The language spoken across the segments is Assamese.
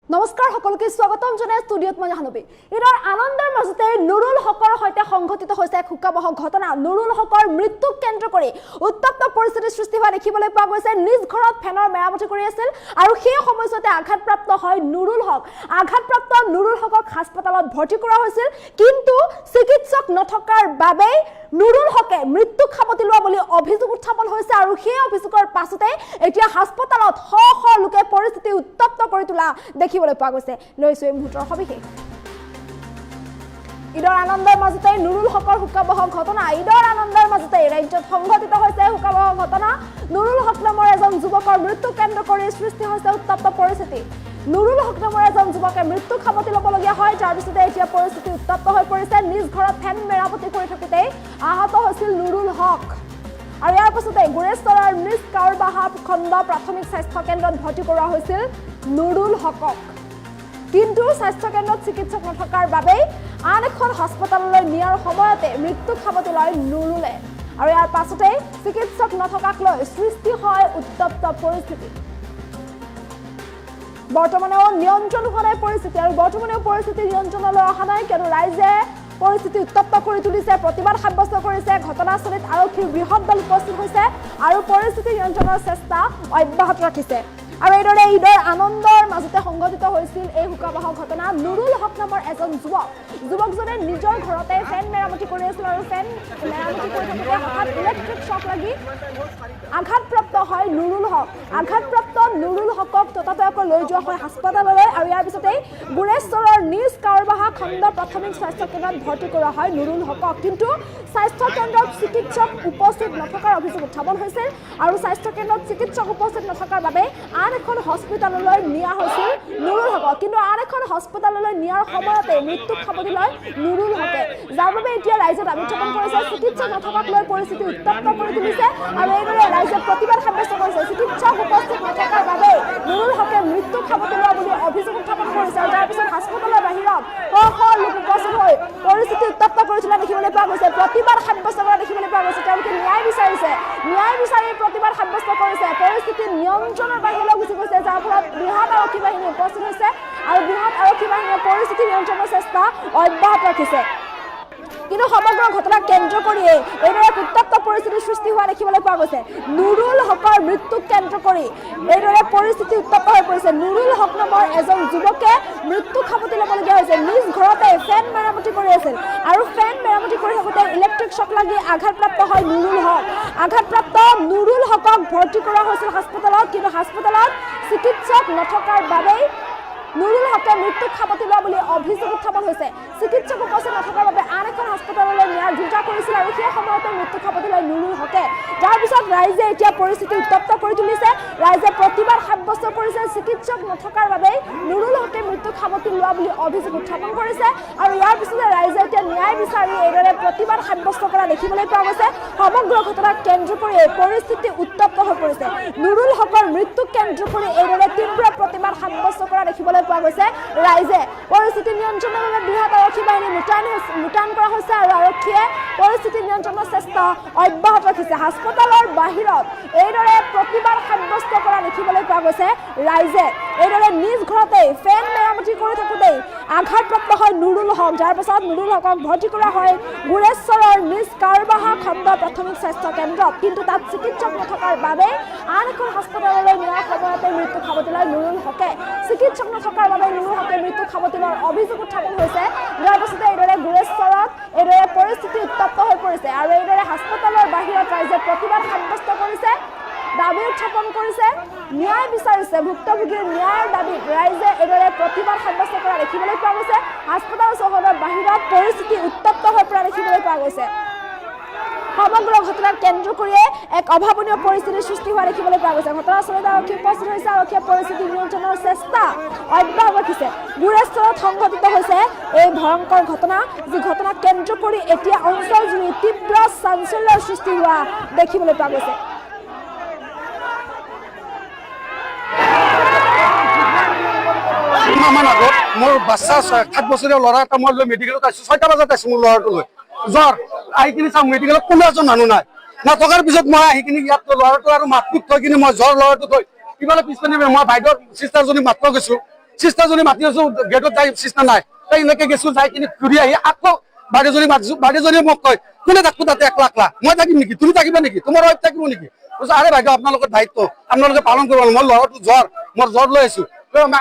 নমস্কাৰ সকলোকে স্বাগতম জনাই ষ্টুডিঅত মই জাহ্নবী ইৰৰ আনন্দৰ মাজতে নুৰুল হকৰ সৈতে সংঘটিত হৈছে খুকাবহ ঘটনা নুৰুল হকৰ মৃত্যুক কেন্দ্ৰ কৰি উত্তপ্ত পৰিস্থিতিৰ সৃষ্টি হোৱা দেখিবলৈ পোৱা গৈছে নিজ ঘৰত ফেনৰ মেৰামতি কৰি আছিল আৰু সেই সময়তে আঘাতপ্ৰাপ্ত হয় নুৰুল হক আঘাতপ্ৰাপ্ত নুৰুল হকক হাস্পতালত ভৰ্তি কৰা হৈছিল কিন্তু চিকিৎসক নথকাৰ বাবে নুৰুল হকে মৃত্যুক সাবটি লোৱা বুলি অভিযোগ উত্থাপন হৈছে আৰু সেই অভিযোগৰ পাছতে এতিয়া হাস্পতালত শ শ লোকে পৰিস্থিতি উত্তপ্ত কৰি তোলা দেখিবলৈ পোৱা গৈছে লৈছো এই মুহূৰ্তৰ সবিশেষ ঈদৰ আনন্দৰ মাজতে নুৰুল হকৰ হুকাবহ ঘটনা ঈদৰ আনন্দৰ মাজতে ৰাজ্যত সংঘটিত হৈছে হুকাবহ ঘটনা নুৰুল হক নামৰ এজন যুৱকৰ মৃত্যু কেন্দ্ৰ কৰি সৃষ্টি হৈছে উত্তপ্ত পৰিস্থিতি নুৰুল হক নামৰ এজন যুৱকে মৃত্যুক সাবটি ল'বলগীয়া হয় যাৰ পিছতে এতিয়া পৰিস্থিতি উত্তপ্ত হৈ পৰিছে নিজ ঘৰত ফেন মেৰামতি কৰি থাকোঁতে আহত হৈছিল নুৰুল হক আৰু ইয়াৰ পাছতে গুৰেশ্বৰৰ নিজ কাউৰবাহা খণ্ড প্ৰাথমিক স্বাস্থ্য কেন্দ্ৰত ভৰ্তি কৰা হৈছিল নুৰুল হকক কিন্তু স্বাস্থ্য কেন্দ্ৰত চিকিৎসক নথকাৰ বাবে আন এখন হাস্পতাললৈ নিয়াৰ সময়তে মৃত্যুক সাবটি লয় নুৰুলে আৰু ইয়াৰ পাছতে চিকিৎসক নথকাক লৈ সৃষ্টি হয় উত্তপ্ত পৰিস্থিতি বৰ্তমানেও নিয়ন্ত্ৰণ হোৱা নাই পৰিস্থিতি আৰু বৰ্তমানেও পৰিস্থিতি নিয়ন্ত্ৰণলৈ অহা নাই কিয়নো ৰাইজে পৰিস্থিতি উত্তপ্ত কৰি তুলিছে প্ৰতিবাদ সাব্যস্ত কৰিছে ঘটনাস্থলীত আৰক্ষীৰ বৃহৎ দল উপস্থিত হৈছে আৰু পৰিস্থিতি নিয়ন্ত্ৰণৰ চেষ্টা অব্যাহত ৰাখিছে আৰু এইদৰে ঈদৰ আনন্দৰ মাজতে সংঘটিত হৈছিল এই হুকাবহ ঘটনা নুৰুল হক নামৰ এজন যুৱকজনে নিজৰ ঘৰতে ফেন মেৰামতি কৰি আছিল আৰু ফেন মেৰামতি কৰি থাকোঁতে হঠাৎ ইলেক্ট্ৰিক শ্বক লাগি আঘাতপ্ৰাপ্ত হয় নুৰুল হক আঘাতপ্ৰাপ্ত নুৰুল হকক ততাতৈয়াকৈ লৈ যোৱা হয় হাস্পতাললৈ আৰু ইয়াৰ পিছতেই গুৰেশ্বৰৰ নিজ কাউৰবাহা খণ্ড প্ৰাথমিক স্বাস্থ্য কেন্দ্ৰত ভৰ্তি কৰা হয় নুৰুল হকক কিন্তু স্বাস্থ্য কেন্দ্ৰত চিকিৎসক উপস্থিত নথকাৰ অভিযোগ উত্থাপন হৈছিল আৰু স্বাস্থ্য কেন্দ্ৰত চিকিৎসক উপস্থিত নথকাৰ বাবে আন এখন হস্পিতাললৈ নিয়া হৈছিল নুৰুল হকক কিন্তু আন এখন হস্পিতাললৈ নিয়াৰ সময়তে মৃত্যুক সাবটি লয় নুৰুল হকে যাৰ বাবে এতিয়া ৰাইজে দাবী উত্থাপন কৰিছে চিকিৎসক নথকাক লৈ পৰিস্থিতি উত্তপ্ত কৰি তুলিছে আৰু এইদৰে ৰাইজে প্ৰতিবাদ সাব্যস্ত কৰিছে চিকিৎসক উপস্থিত নথকাৰ বাবে নুৰুল হকে মৃত্যুক সাবটি লোৱা বুলি অভিযোগ উত্থাপন কৰিছে আৰু তাৰপিছত হাস্পতালৰ বাহিৰত শ শ লোক উপস্থিত হৈ পৰিস্থিতি উত্তপ্ত কৰি তোলা দেখিবলৈ পোৱা গৈছে প্ৰতিবাদ সাব্যস্ত কৰা দেখিবলৈ পোৱা গৈছে তেওঁলোকে ন্যায় বিচাৰিছে ন্যায় বিচাৰি প্ৰতিবাদ সাব্যস্ত কৰিছে পৰিস্থিতি নিয়ন্ত্ৰণৰ বাহিৰলৈ গুচি গৈছে যাৰ ফলত বৃহৎ আৰক্ষী বাহিনী উপস্থিত হৈছে আৰু বৃহৎ আৰক্ষী বাহিনীয়ে পৰিস্থিতি নিয়ন্ত্ৰণৰ চেষ্টা অব্যাহত ৰাখিছে কিন্তু সমগ্ৰ ঘটনাক কেন্দ্ৰ কৰিয়ে এইদৰে উত্তপ্ত পৰিস্থিতিৰ সৃষ্টি হোৱা দেখিবলৈ পোৱা গৈছে নুৰুল হকৰ মৃত্যুক কেন্দ্ৰ কৰি এইদৰে পৰিস্থিতি উত্তপ্ত হৈ পৰিছে নুৰুল হক নামৰ এজন যুৱকে মৃত্যুক সাবটি ল'বলগীয়া হৈছে নিজ ঘৰতে ফেন মেৰামতি কৰি আছিল আৰু ফেন মেৰামতি কৰি থাকোঁতে ইলেক্ট্ৰিক শ্বক লাগি আঘাতপ্ৰাপ্ত হয় নুৰুল হক আঘাতপ্ৰাপ্ত নুৰুল হকক ভৰ্তি কৰা হৈছিল হাস্পতালত কিন্তু হাস্পতালত চিকিৎসক নথকাৰ বাবেই নুৰুল হকে মৃত্যুক সাবটি লোৱা বুলি অভিযোগ উত্থাপন হৈছে চিকিৎসক উপস্থিত নথকাৰ বাবে আন এখন হাস্পতাললৈ নিয়াৰ যোজনা কৰিছিল আৰু সেই সময়তে মৃত্যুক সাবটি লয় নুৰুল হকে যাৰ পিছত ৰাইজে এতিয়া পৰিস্থিতি উত্তপ্ত কৰি তুলিছে ৰাইজে প্ৰতিবাদ সাব্যস্ত কৰিছে চিকিৎসক নথকাৰ বাবে নুৰুল হকে মৃত্যুক সাবটি লোৱা বুলি অভিযোগ উত্থাপন কৰিছে আৰু ইয়াৰ পিছতে ৰাইজে এতিয়া ন্যায় বিচাৰি এইদৰে প্ৰতিবাদ সাব্যস্ত কৰা দেখিবলৈ পোৱা গৈছে সমগ্ৰ ঘটনাক কেন্দ্ৰ কৰি এই পৰিস্থিতি উত্তপ্ত হৈ পৰিছে নুৰুল হকৰ মৃত্যুক কেন্দ্ৰ কৰি এইদৰে তীব্ৰ প্ৰতিবাদ সাব্যস্ত কৰা দেখিবলৈ পোৱা গৈছে ৰাইজে পৰিস্থিতি নিয়ন্ত্ৰণৰ বাবে বৃহৎ আৰক্ষী বাহিনী মোতায়েন কৰা হৈছে আৰু আৰক্ষীয়ে পৰিস্থিতি নিয়ন্ত্ৰণৰ চেষ্টা অব্যাহত ৰাখিছে হাস্পতালৰ বাহিৰত এইদৰে প্ৰতিবাদ সাব্যস্ত কৰা দেখিবলৈ পোৱা গৈছে ৰাইজে এইদৰে নিজ ঘৰতে ফেন মেৰামতি কৰি থাকোঁতেই আঘাতপ্ৰাপ্ত হয় নুৰুল হক যাৰ পাছত নুৰুল হকক ভৰ্তি কৰা হয় গুৰেশ্বৰৰ নিজ কাউৰবাহা খণ্ড প্ৰাথমিক স্বাস্থ্য কেন্দ্ৰত কিন্তু তাত চিকিৎসক নথকাৰ বাবে আন এখন হাস্পতাললৈ নিয়াৰ সময়তে মৃত্যুক সাবটি লয় নুৰুল হকে চিকিৎসক নথকাৰ বাবে নুৰুল হকে মৃত্যুক সাবটি লোৱাৰ অভিযোগ উত্থাপন হৈছে যাৰ পাছতে এইদৰে গুৰেশ্বৰত এইদৰে পৰিস্থিতি উত্তপ্ত হৈ পৰিছে আৰু এইদৰে হাস্পতালৰ বাহিৰত ৰাইজে প্ৰতিবাদ সাব্যস্ত কৰিছে দাবী উত্থাপন কৰিছে ন্যায় বিচাৰিছে ভুক্তভোগীৰ ন্যায়ৰ দাবীত ৰাইজে এইদৰে প্ৰতিবাদ সাব্যস্ত কৰা দেখিবলৈ পোৱা গৈছে হাস্পতাল চহৰৰ বাহিৰত পৰিস্থিতি উত্তপ্ত হৈ পৰা দেখিবলৈ পোৱা গৈছে সমগ্ৰ ঘটনাক কেন্দ্ৰ কৰিয়ে এক অভাৱনীয় পৰিস্থিতিৰ সৃষ্টি হোৱা দেখিবলৈ পোৱা গৈছে ঘটনাস্থলত আৰক্ষী উপস্থিত হৈছে আৰক্ষীয়ে পৰিস্থিতি নিয়ন্ত্ৰণৰ চেষ্টা অব্যাহত ৰাখিছে গুৰেশ্বৰত সংঘটিত হৈছে এই ভয়ংকৰ ঘটনা যি ঘটনাক কেন্দ্ৰ কৰি এতিয়া অঞ্চলজুৰি তীব্ৰ চাঞ্চল্যৰ সৃষ্টি হোৱা দেখিবলৈ পোৱা গৈছে মোৰ বাচ্চা 7 বছৰীয়া ল'ৰা এটা মই লৈ মেডিকেলত আহিছোঁ 6টা বজাত আহিছোঁ মোৰ ল'ৰাটো লৈ জ্বৰ আহি কিনে চাওঁ মেডিকেলত কোনো এজন মানুহ নাই নথকাৰ পিছত মই আহি কিনে ইয়াত ল'ৰাটো আৰু মাতটোক থৈ কিনে মই জ্বৰ ল'ৰাটো থৈ কিবা পিছপিনে মই বাইদেউৰ চিষ্টাৰজনী মাত্ৰ গৈছোঁ চিষ্টাৰজনী মাতি আছো গেটত যাই চিষ্টা নাই তাই এনেকে গেছো যাই কিনে ঘূৰি আহি আকৌ বাইদেউজনী মাতিছো বাইদেউজনীয়ে মোক কয় কোনে থাকবো তাতে একলা একলা মই থাকিম নেকি তুমি থাকিবা নেকি তোমাৰ ৱাইফ থাকিব নেকি কৈছো আৰে বাইদেউ আপোনালোকৰ দায়িত্ব আপোনালোকে পালন কৰিব মোৰ ল'ৰাটো জ্বৰ মই জ্বৰ লৈ আছো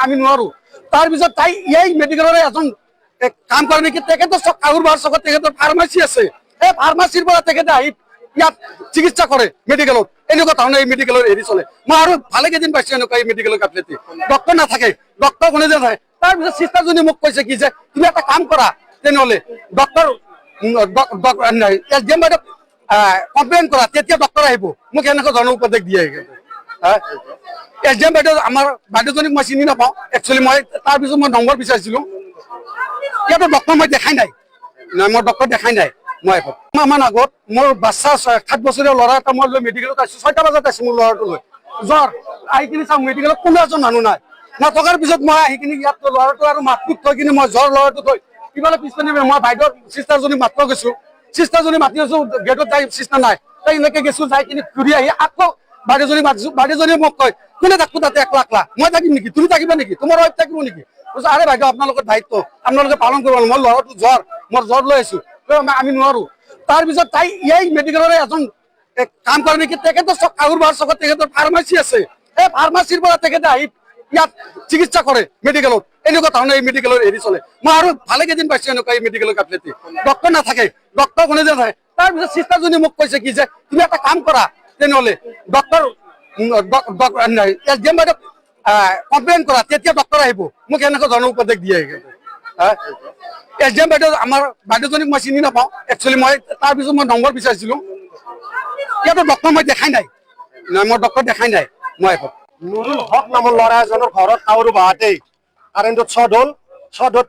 আমি নোৱাৰো তাৰপিছত তাই এই মেডিকেলৰে এজন কাম কৰে নেকি তেখেতৰ কাহুৰবাৰ চকত তেখেতৰ ফাৰ্মাচী আছে এই ফাৰ্মাচীৰ পৰা তেখেতে আহি ইয়াত চিকিৎসা কৰে মেডিকেলত এনেকুৱা ধৰণে এই মেডিকেলৰ হেৰি চলে মই আৰু ভালে কেইদিন পাইছো এনেকুৱা এই মেডিকেলৰ গাফিলতি ডক্টৰ নাথাকে ডক্টৰ কোনে যে থাকে তাৰপিছত চিষ্টাৰজনী মোক কৈছে কি যে তুমি এটা কাম কৰা তেনেহ'লে ডক্টৰ এছডিএম বাইদেউ কমপ্লেইন কৰা তেতিয়া ডক্টৰ আহিব মোক এনেকুৱা ধৰণৰ উপদেশ দিয়ে এছডিএম বাইদেউ আমাৰ বাইদেউজনীক মই চিনি নাপাওঁ একচুৱেলি মই তাৰপিছত মই নম্বৰ বিচাৰিছিলো ইয়াতো ডক্টৰ মই দেখাই নাই মই ডক্টৰ দেখাই নাই মই মাহমান আগত মোৰ বাচ্চা 7 বছৰীয়া ল'ৰা এটা মই লৈ মেডিকেলত আহিছো 6টা বজাত আহিছো মোৰ ল'ৰাটো লৈ জ্বৰ আহি কিনে চাওঁ মেডিকেলত কোনো এজন মানুহ নাই নথকাৰ পিছত মই আহি কিনে ইয়াত ল'ৰাটো আৰু মাতটোত থৈ কিনে মই জ্বৰ ল'ৰাটো থৈ ইফালে পিছপিনে মই বাইদেউৰ চিষ্টাৰজনী মাতিব গৈছো চিষ্টাৰজনী মাতি আছো গেটত যাই চিষ্টা নাই তাই এনেকে গেছো যাই কিনে ঘূৰি আহি আকৌ বাইদেউজনী মাতিছো বাইদেউজনীয়ে মোক কয় কোনে থাকবো তাতে একলা একলা মই থাকিম নেকি তুমি থাকিবা নেকি তোমাৰ ৱাইফ থাকিব নেকি কৈছো আৰে বাইদেউ আপোনালোকৰ দায়িত্ব আপোনালোকে পালন কৰিব মোৰ ল'ৰাটো জ্বৰ মই জ্বৰ লৈ আছো আমি নোৱাৰো তাৰপিছত তাই এই মেডিকেলৰে এজন কাম কৰে নেকি তেখেতৰ কাহুৰবাৰ চকত তেখেতৰ ফাৰ্মাচী আছে এই ফাৰ্মাচীৰ পৰা তেখেতে আহি ইয়াত চিকিৎসা কৰে মেডিকেলত এনেকুৱা ধৰণে এই মেডিকেলৰ হেৰি চলে মই আৰু ভালে কেইদিন পাইছো এনেকুৱা এই মেডিকেলৰ গাফিলতি ডক্টৰ নাথাকে ডক্টৰ কোনে যে থাকে তাৰপিছত চিষ্টাৰজনী মোক কৈছে কি যে তুমি এটা কাম কৰা তেনেহ'লে ডক্টৰ এছডিএম বাইদেউ কমপ্লেইন কৰা তেতিয়া ডক্টৰ আহিব মোক এনেকুৱা ধৰণৰ উপদেশ দিয়ে এছডিএম বাইদেউ আমাৰ বাইদেউজনীক মই চিনি নাপাওঁ একচুৱেলি মই তাৰপিছত মই নম্বৰ বিচাৰিছিলো ইয়াতো ডক্টৰ মই দেখাই নাই মই ডক্টৰ দেখাই নাই মই নুৰুল হক নামৰ ল'ৰা এজনৰ ঘৰত কাউৰু বাহাতেই কাৰেণ্টত শ্বৰ্ট হ'ল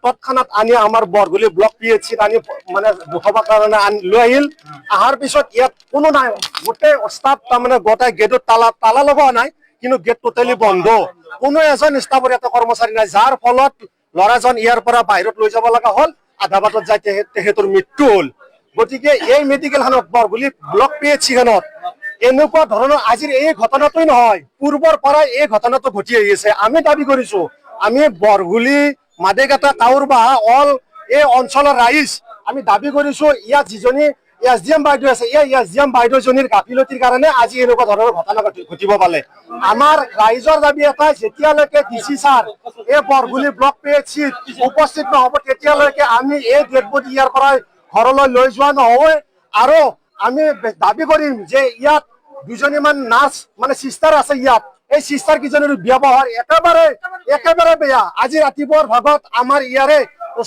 তৎক্ষণাত আনি আমাৰ বৰগুলি ব্লক PHCত আনি মানে দেখুৱাবৰ কাৰণে লৈ আহিল অহাৰ পিছত ইয়াত কোনো নাই গোটেই ষ্টাফ তাৰমানে গোটাই গেটত তালা লগোৱা নাই কিন্তু গেট টোটেলি বন্ধ কোনো এজন ষ্টাফৰ ইয়াতে কৰ্মচাৰী নাই যাৰ ফলত ল'ৰাজন ইয়াৰ পৰা বাহিৰত লৈ যাব লগা হ'ল আধা বাটত যাই তেখেতৰ মৃত্যু হ'ল গতিকে এই মেডিকেলখনত বৰগুলি ব্লক PHCখনত এনেকুৱা ধৰণৰ আজিৰ এই ঘটনাটোই নহয় পূৰ্বৰ পৰাই এই ঘটনাটো ঘটি আহিছে আমি দাবী কৰিছো আমি বৰগুলি মাদেকাটা কাউৰবাহা অল এই অঞ্চলৰ ৰাইজ আমি দাবী কৰিছো ইয়াত যিজনী এছডিএম বাইদেউ আছে এই এছডিএম বাইদেউজনীৰ গাফিলতিৰ কাৰণে আজি এনেকুৱা ধৰণৰ ঘটনা ঘটিব পালে আমাৰ ৰাইজৰ দাবী এটা যেতিয়ালৈকে ডিচি ছাৰ এই বৰগুলি ব্লক PHCত উপস্থিত নহ'ব তেতিয়ালৈকে আমি এই ডেড বডি ইয়াৰ পৰা ঘৰলৈ লৈ যোৱা নহয় আৰু আমি দাবী কৰিম যে ইয়াত দুজনীমান নাৰ্ছ মানে চিষ্টাৰ আছে ইয়াত এই চিষ্টাৰ কেইজনীৰ ব্যৱহাৰ একেবাৰে বেয়া আজি ৰাতিপুৱাৰ ভাগত আমাৰ ইয়াৰে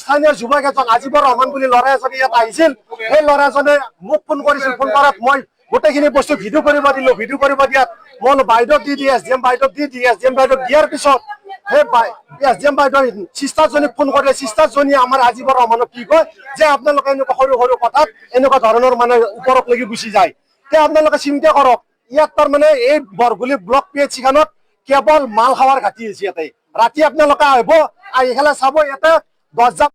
স্থানীয় যুৱক এজন আজিবৰ ৰহমান বুলি ল'ৰা এজন ইয়াত আহিছিল সেই ল'ৰাজনে মোক ফোন কৰিছিল ফোন কৰাত মই গোটেইখিনি বস্তু ভিডিঅ' কৰিব দিলো ভিডিঅ' কৰিব দিয়াত মই বাইদেউক দি এছডিএম বাইদেউক এছডিএম বাইদেউক দিয়াৰ পিছত সেই এছডিএম বাইদেউ চিষ্টাৰজনীক ফোন কৰিলে চিষ্টাৰজনীয়ে আমাৰ আজিবৰ ৰহমানক কি কয় যে আপোনালোকে এনেকুৱা সৰু সৰু কথাত এনেকুৱা ধৰণৰ মানে ওপৰত লাগি গুচি যায় তে আপোনালোকে চিন্তা কৰক ইয়াত তাৰমানে এই বৰগুলি ব্লক PHCখনত কেৱল মাল খাৱাৰ ঘাটি আছে ইয়াতে ৰাতি আপোনালোকে আহিব আহি পেলাই চাব ইয়াতে 10